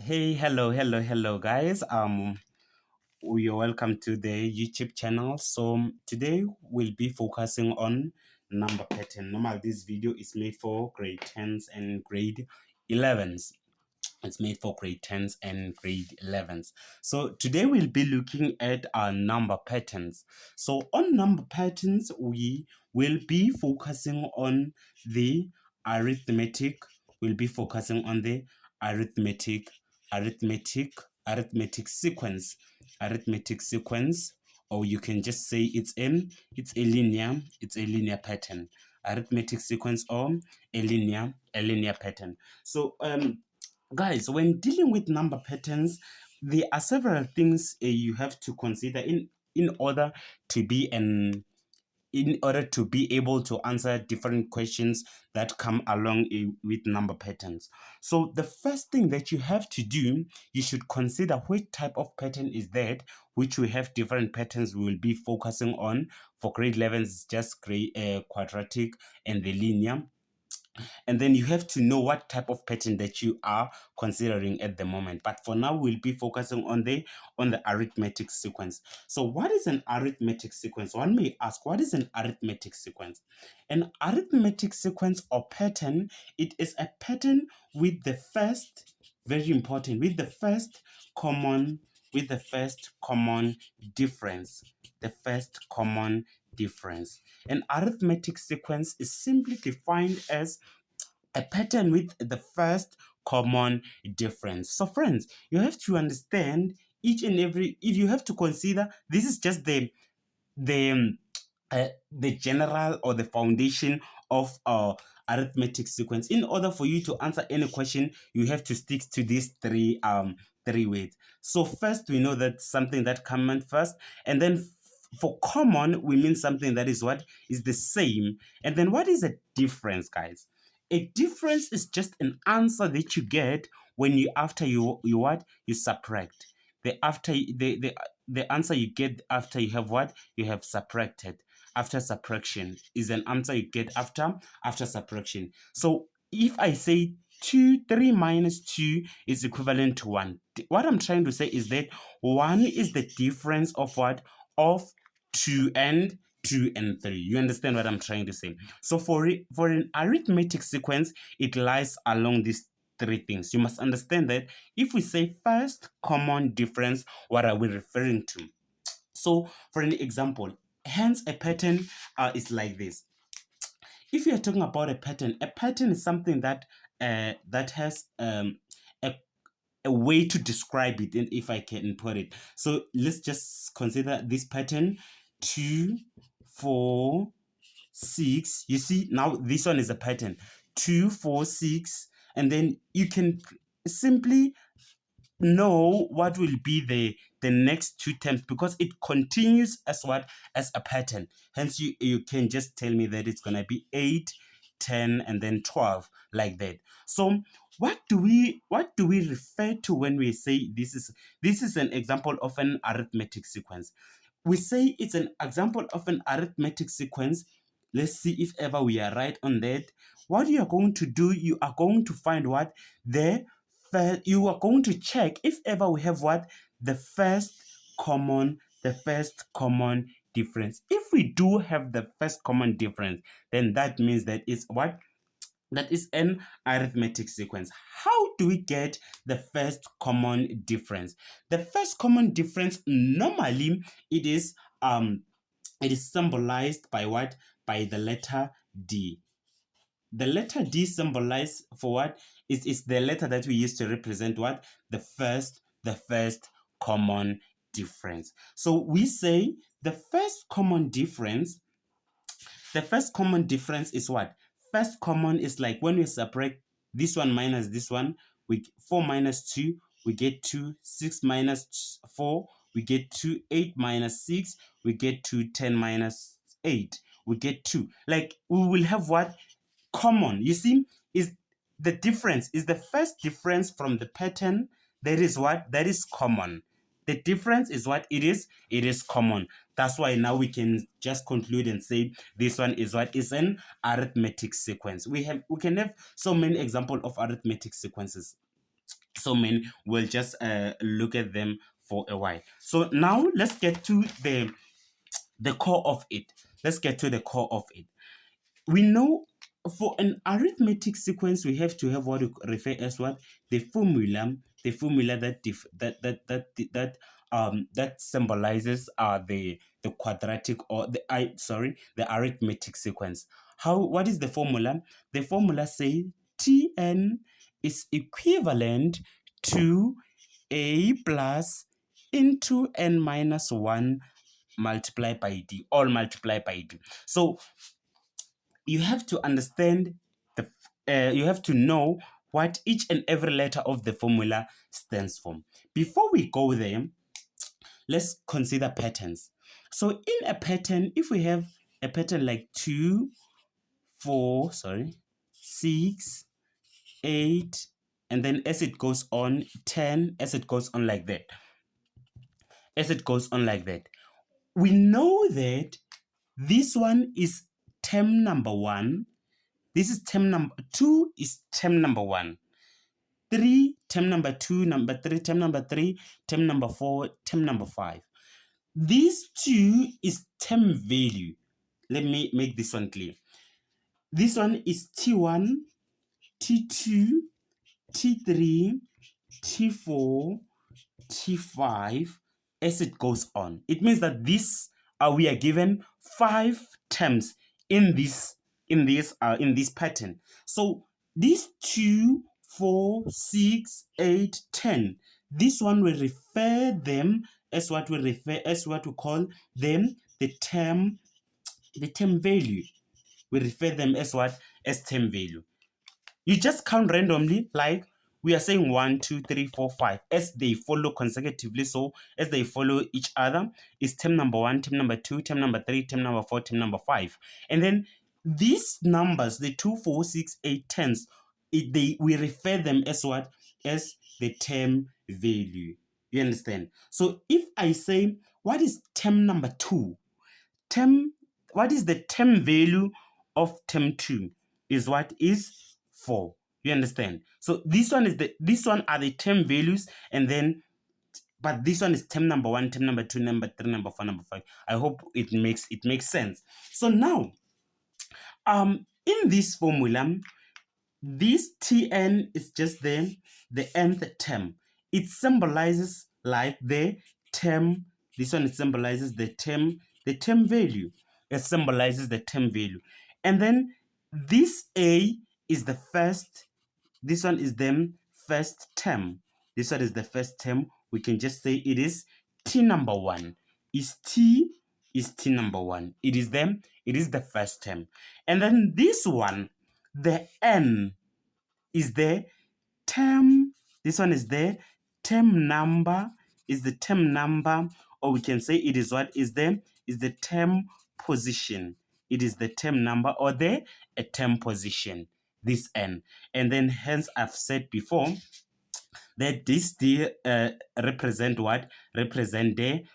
Hey, hello, guys. You're welcome to the YouTube channel. So today we'll be focusing on number pattern. Normal, this video is made for grade 10s and grade 11s. It's made for grade 10s and grade 11s. So today we'll be looking at our number patterns. So on number patterns, we will be focusing on the arithmetic. We'll be focusing on the arithmetic, arithmetic, arithmetic sequence, arithmetic sequence, or you can just say it's a linear pattern, arithmetic sequence or a linear pattern. So guys, when dealing with number patterns, there are several things you have to consider in order to be an in order to be able to answer different questions that come along with number patterns. So the first thing that you have to do, you should consider which type of pattern is that, which we have different patterns we will be focusing on. For grade 11, it's just quadratic and the linear. And then you have to know what type of pattern that you are considering at the moment. But for now, we'll be focusing on the arithmetic sequence. So what is an arithmetic sequence? One may ask, what is an arithmetic sequence? An arithmetic sequence or pattern, it is a pattern with the first, very important, with the first common difference. The first common difference. An arithmetic sequence is simply defined as a pattern with the first common difference. So friends, you have to understand each and every, if you have to consider, this is just the the general or the foundation of arithmetic sequence. In order for you to answer any question, you have to stick to these three words. So first, we know that something that common first, and then for common, we mean something that is what is the same. And then what is a difference, guys? A difference is just an answer that you get when you after you what you subtract. The answer you get after you have what you have subtracted. After subtraction is an answer you get after subtraction. So if I say 3 minus 2 is equivalent to 1, what I'm trying to say is that 1 is the difference of what? Of 2 and 3. You understand what I'm trying to say? So for an arithmetic sequence, it lies along these three things. You must understand that if we say first common difference, what are we referring to? So for an example, hence a pattern is like this. If you are talking about a pattern is something that that has a way to describe it, and if I can put it. So let's just consider this pattern: 2, 4, 6. You see, now this one is a pattern: 2, 4, 6, and then you can simply know what will be the next two terms because it continues as what? As a pattern. Hence you can just tell me that it's gonna be 8, 10, and then 12, like that. So what do we refer to when we say this is an example of an arithmetic sequence? We say it's an example of an arithmetic sequence. Let's see if ever we are right on that. What you are going to do, you are going to find what? You are going to check if ever we have what? The first common difference. If we do have the first common difference, then that means that it's what? That is an arithmetic sequence. How do we get the first common difference? The first common difference, normally it is symbolized by what? By the letter D. The letter D symbolized for what? Is the letter that we use to represent what? The first common difference. So we say the first common difference is what? First common is like when we separate this one minus this one, we 4 minus 2, we get 2, 6 minus 4, we get 2, 8 minus 6, we get 2, 10 minus 8, we get 2. Like we will have what? Common. You see, is the difference, is the first difference from the pattern that is what? That is common. The difference is what? It is common. That's why now we can just conclude and say this one is what? Is an arithmetic sequence. We can have so many examples of arithmetic sequences. so many. We'll just look at them for a while. So now let's get to the core of it. Let's get to the core of it. We know for an arithmetic sequence we have to have what we refer as what the formula that symbolizes the quadratic or the arithmetic sequence. What is the formula? The formula say Tn is equivalent to a plus into n minus 1 multiplied by d, all multiplied by d. So you have to understand you have to know what each and every letter of the formula stands for. Before we go there, let's consider patterns. So in a pattern, if we have a pattern like 6, 8, and then as it goes on, 10, as it goes on like that, we know that this one is term number 1. This is term number 2 is term number 1. 3, term number 2, number 3, term number 3, term number 4, term number 5. This 2 is term value. Let me make this one clear. This one is T1, T2, T3, T4, T5, as it goes on. It means that we are given 5 terms in this pattern. So these 2, 4, 6, 8, 10. This one will refer them as what we call them the term value. We refer them as what? As term value. You just count randomly, like we are saying 1, 2, 3, 4, 5 as they follow consecutively. So as they follow each other is term number 1, term number 2, term number 3, term number 4, term number 5. And then these numbers, the 2, 4, 6, 8, 10s, we refer them as what? As the term value. You understand? So if I say, what is term number 2? What is the term value of term 2? Is what? Is 4. You understand? So this one are the term values, and then but this one is term number 1, term number 2, number 3, number 4, number 5. I hope it makes sense. So now in this formula, this Tn is just the nth term. It symbolizes like the term. This one symbolizes the term value. It symbolizes the term value. And then this A is the first. This one is the first term. This one is the first term. We can just say it is T number 1. Is T number 1. It is the first term. And then this one, the N is the term. This one is the term number. Or we can say it is what? Is the term position. It is the term number or the term position. This N. And then hence I've said before that this D represent what? Represent the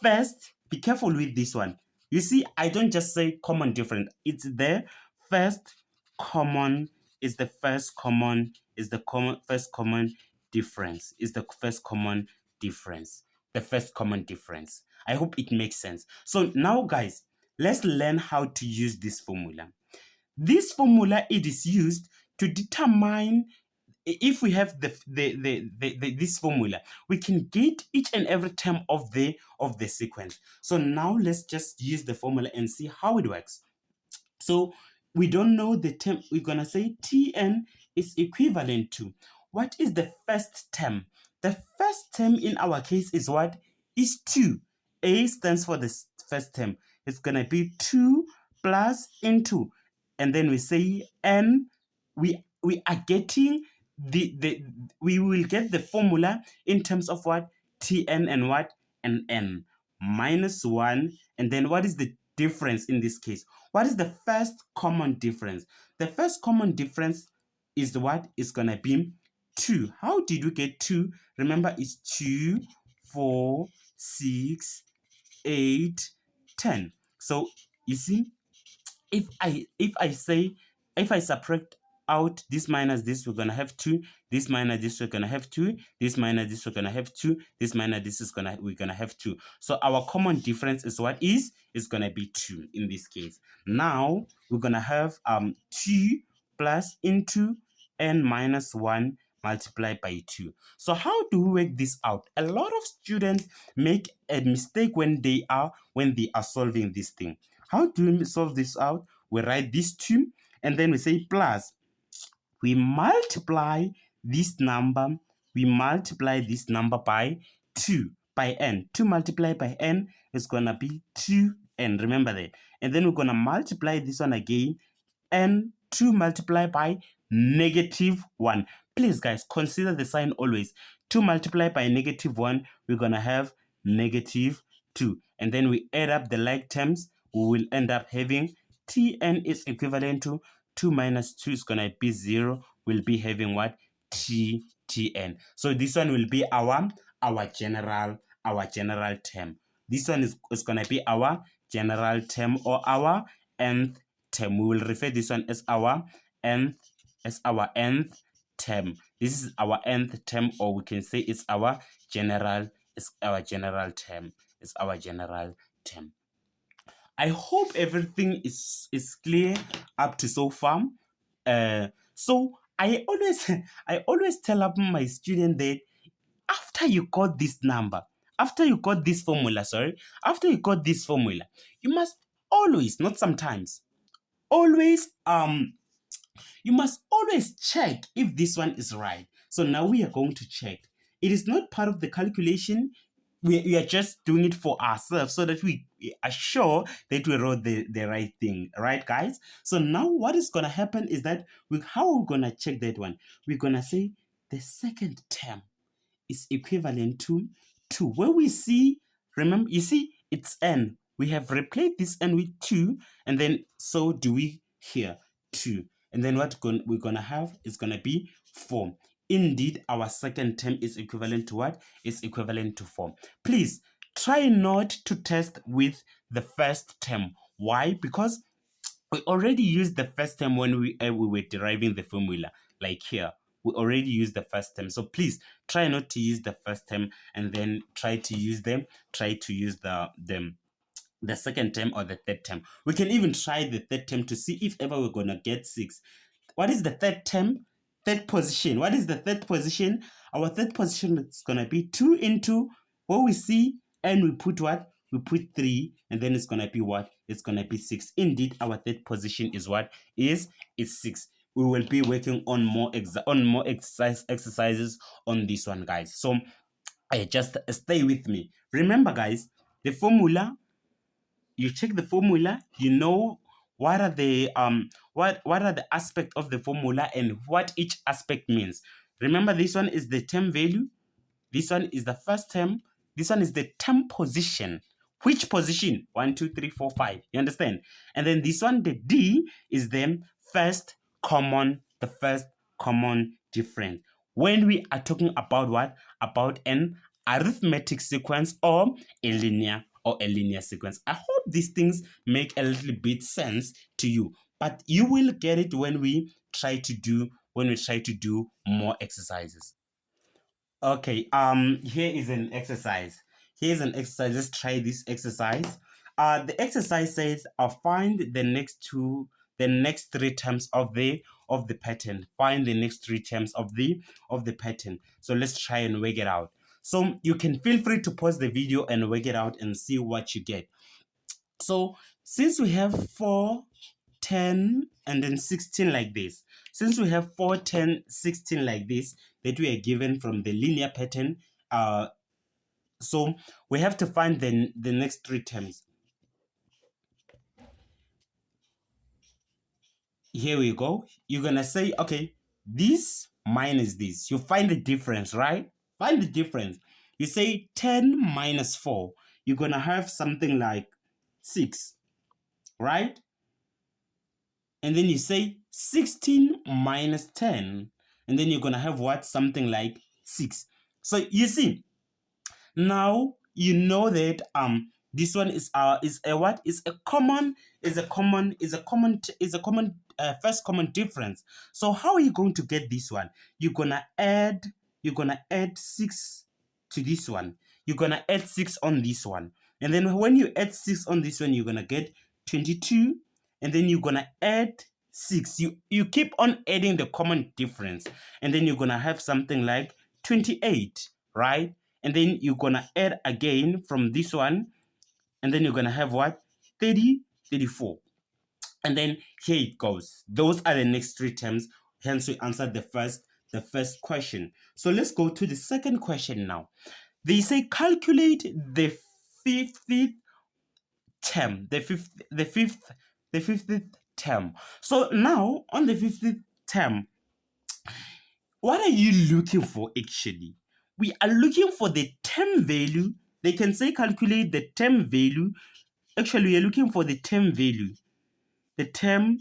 first. Be careful with this one. You see, I don't just say common difference. It's the first common. Is the first common. Is the first common difference. Is the first common difference. The first common difference. I hope it makes sense. So now, guys, let's learn how to use this formula. This formula, it is used to determine, if we have this formula, we can get each and every term of the sequence. So now let's just use the formula and see how it works. So we don't know the term. We're gonna say Tn is equivalent to, what is the first term? The first term in our case is what? Is 2. A stands for the first term. It's gonna be 2 plus into, and then we say n. We are getting we will get the formula in terms of what? Tn and what? And n minus 1. And then what is the difference in this case? What is the first common difference? The first common difference is what? Is gonna be 2. How did we get 2? Remember, it's 2, 4, 6, 8, 10. So you see, if I subtract out this minus this, we're gonna have 2. This minus this, we're gonna have 2. This minus this, we're gonna have 2. This minus this is we're gonna have 2. So our common difference is what is gonna be 2 in this case. Now we're gonna have 2 plus into n minus 1 multiplied by 2. So how do we work this out? A lot of students make a mistake when they are solving this thing. How do we solve this out? We write this 2 and then we say plus. We multiply this number. We multiply this number by 2, by n. 2 multiplied by n is going to be 2n. Remember that. And then we're going to multiply this one again. And 2 multiplied by -1. Please, guys, consider the sign always. 2 multiplied by -1, we're going to have -2. And then we add up the like terms. We will end up having Tn is equivalent to 2 minus 2 is going to be 0. We'll be having what? Tn. So this one will be our general term. This one is going to be our general term or our nth term. We will refer this one as our nth term. This is our nth term, or we can say it's our general term. It's our general term. I hope everything is clear up to so far. So I always tell up my student that after you got this number, after you got this formula, you must always, not sometimes, always you must always check if this one is right. So now we are going to check. It is not part of the calculation. We are just doing it for ourselves so that we are sure that we wrote the right thing, right, guys? So now what is going to happen is that how we're going to check that one? We're going to say the second term is equivalent to 2. Where we see, remember, you see, it's n. We have replaced this n with 2, and then so do we here, 2. And then what we're going to have is going to be 4. Indeed, our second term is equivalent to what? It's equivalent to 4. Please try not to test with the first term. Why? Because we already used the first term when we were deriving the formula. Like here, we already used the first term. So please try not to use the first term and then try to use the second term or the third term. We can even try the third term to see if ever we're going to get 6. What is the third term? Third position. What is the third position? Our third position is going to be 2 into what we see, and we put what? We put 3, and then it's going to be what? It's going to be 6. Indeed, our third position is what? Is 6. We will be working on more exercises on this one, guys. So just stay with me. Remember, guys, the formula, you check the formula, you know what are the aspect of the formula and what each aspect means. Remember, this one is the term value, this one is the first term, this one is the term position. Which position? 1, 2, 3, 4, 5. You understand? And then this one, the D, is the first common difference. When we are talking about what? About an arithmetic sequence or a linear sequence. I hope these things make a little bit sense to you, but you will get it when we try to do more exercises. Okay, here is an exercise. Here's an exercise. Let's try this exercise. The exercise says, find the next 3 terms of the pattern. Find the next 3 terms of the pattern. So let's try and work it out. So you can feel free to pause the video and work it out and see what you get. So since we have 4, 10, and then 16 like this, since we have 4, 10, 16 like this that we are given from the linear pattern, so we have to find the next 3 terms. Here we go. You're gonna say, okay, this minus this. You find the difference, right? Find the difference. You say 10 minus 4. You're gonna have something like 6, right? And then you say 16 minus 10. And then you're gonna have what? Something like 6. So you see, now you know that this one is a what? Is a common first common difference. So how are you going to get this one? You're gonna add 6 to this one. You're gonna add 6 on this one. And then when you add 6 on this one, you're gonna get 22. And then you're gonna add 6. You keep on adding the common difference. And then you're gonna have something like 28, right? And then you're gonna add again from this one. And then you're gonna have what? 30, 34. And then here it goes. Those are the next 3 terms. Hence, we answered the first question. So let's go to the second question now. They say calculate the 50th term. The fifth term. So now on the 50th term, what are you looking for actually? We are looking for the term value. They can say calculate the term value. Actually, we are looking for the term value. The term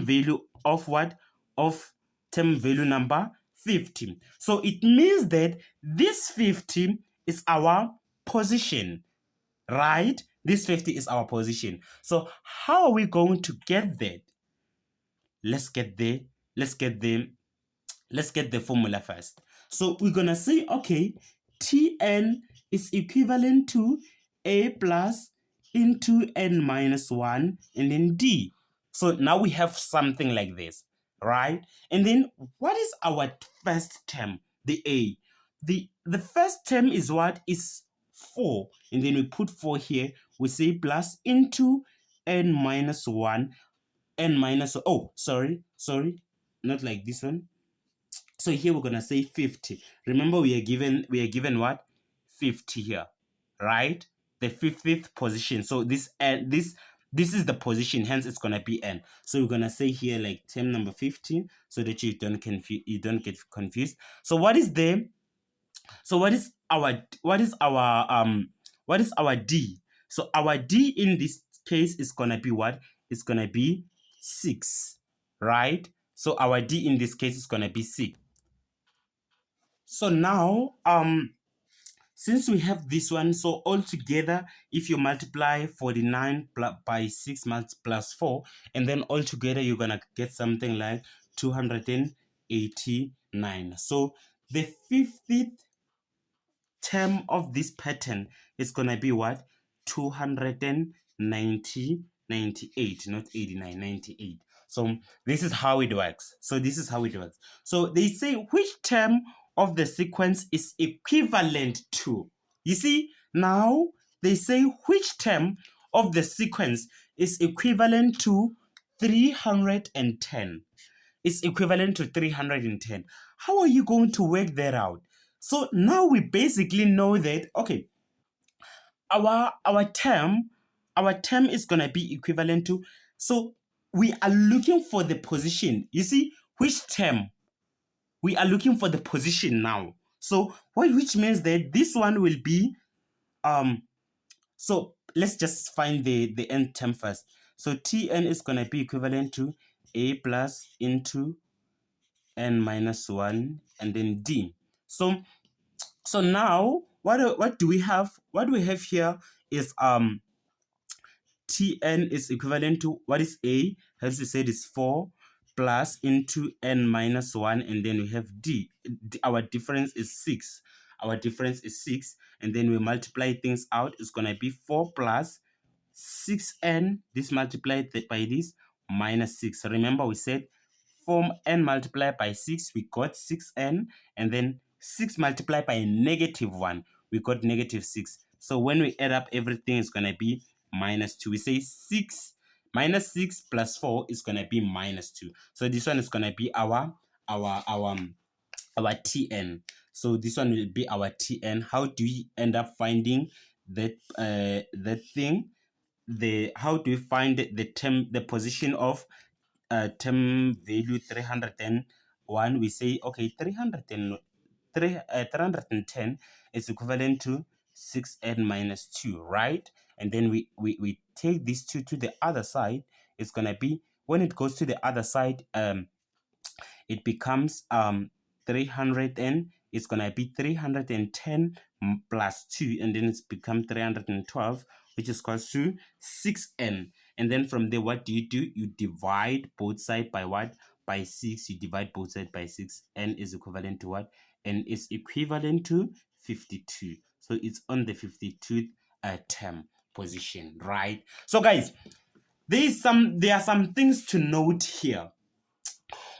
value of what? Of term value number 50. So it means that this 50 is our position, right? This 50 is our position. So how are we going to get that? Let's get the formula first. So we're gonna say, okay, Tn is equivalent to A plus into n minus 1 and then D. So now we have something like this, right? And then what is our first term? The A. The first term is what? Is 4. And then we put 4 here. We say plus into n minus 1, n minus, oh, sorry, not like this one. So here we're gonna say 50. Remember, we are given what? 50 here, right? The 50th position. So this is the position, hence it's gonna be n. So we're gonna say here like term number 15, so that you don't get confused. So what is the what is our D? So our D in this case is gonna be what? It's gonna be 6, right? So our D in this case is gonna be 6. So now, since we have this one, so altogether, if you multiply 49 by 6 plus 4, and then altogether you're gonna get something like 289. So the 50th term of this pattern is gonna be what? 298, not 89, 98. So this is how it works. So they say which term of the sequence is equivalent to. You see, now they say which term of the sequence is equivalent to 310. It's equivalent to 310. How are you going to work that out? So now we basically know that, okay, our term is going to be equivalent to, so we are looking for the position. You see, which term? We are looking for the position now. So which means that this one will be, so let's just find the n term first. So Tn is going to be equivalent to A plus into n minus 1 and then D. So now what do we have? What we have here is Tn is equivalent to, what is A? As we said, is 4 plus into n minus 1, and then we have D. Our difference is 6. And then we multiply things out. It's gonna be 4 plus 6n, this multiplied by this, minus 6. Remember, we said 4n multiplied by 6, we got 6n, and then 6 multiplied by -1, we got -6. So when we add up everything, it's going to be -2. We say 6 minus 6 plus 4 is going to be -2. So this one is going to be our Tn. So this one will be our Tn. How do we end up finding that thing? How do we find the position of term value 301? We say, okay, 310 is equivalent to 6n minus 2, right? And then we take these 2 to the other side. It's gonna be, when it goes to the other side, it becomes 300, and it's gonna be 310 plus 2, and then it's become 312, which is equal to 6n. And then from there, what do? You divide both sides by what? By 6. You divide both sides by 6. N is equivalent to what? N is equivalent to 52. So it's on the 52th term position, right? So guys, there are some things to note here.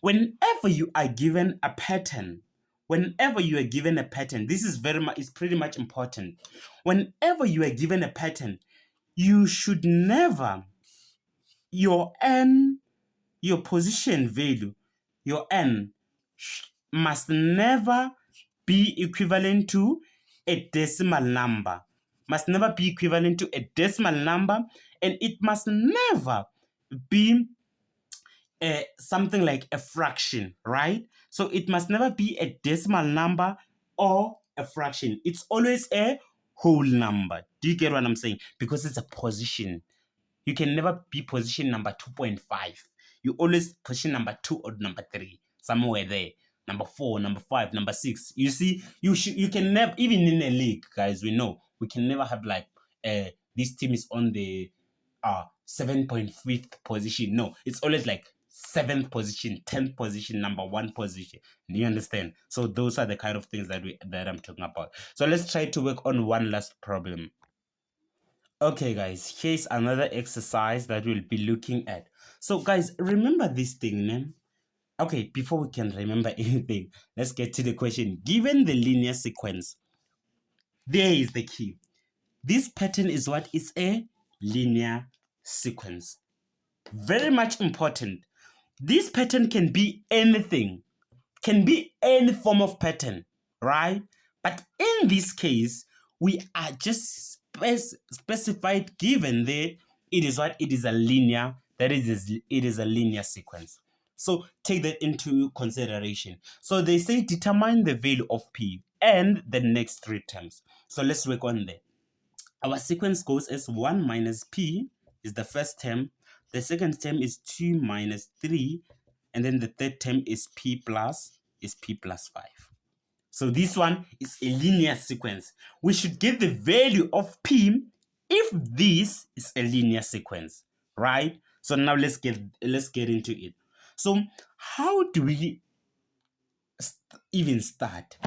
Whenever you are given a pattern, this is it's pretty much important. Whenever you are given a pattern, you should never, your n, your position value, your n must never be equivalent to a decimal number. Must never be equivalent to a decimal number, and it must never be something like a fraction, right? So it must never be a decimal number or a fraction. It's always a whole number. Do you get what I'm saying? Because it's a position. You can never be position number 2.5. You always position number 2 or number 3, somewhere there. Number 4, number 5, number 6. You see, you can never, even in a league, guys, we know we can never have like this team is on the 7.5th position. No, it's always like 7th position, 10th position, number 1 position. Do you understand? So those are the kind of things that I'm talking about. So let's try to work on one last problem. Okay guys, here's another exercise that we'll be looking at. So guys, remember this thing, man. Okay, before we can remember anything, let's get to the question. Given the linear sequence, there is the key. This pattern is what is a linear sequence. Very much important. This pattern can be anything, can be any form of pattern, right? But in this case, we are just specified, given there, it is what? It is a linear, it is a linear sequence. So take that into consideration. So they say determine the value of P and the next 3 terms. So let's work on that. Our sequence goes as 1 minus P is the first term. The second term is 2 minus 3. And then the third term is P plus 5. So this one is a linear sequence. We should get the value of P if this is a linear sequence, right? So now let's get into it. So how do we even start?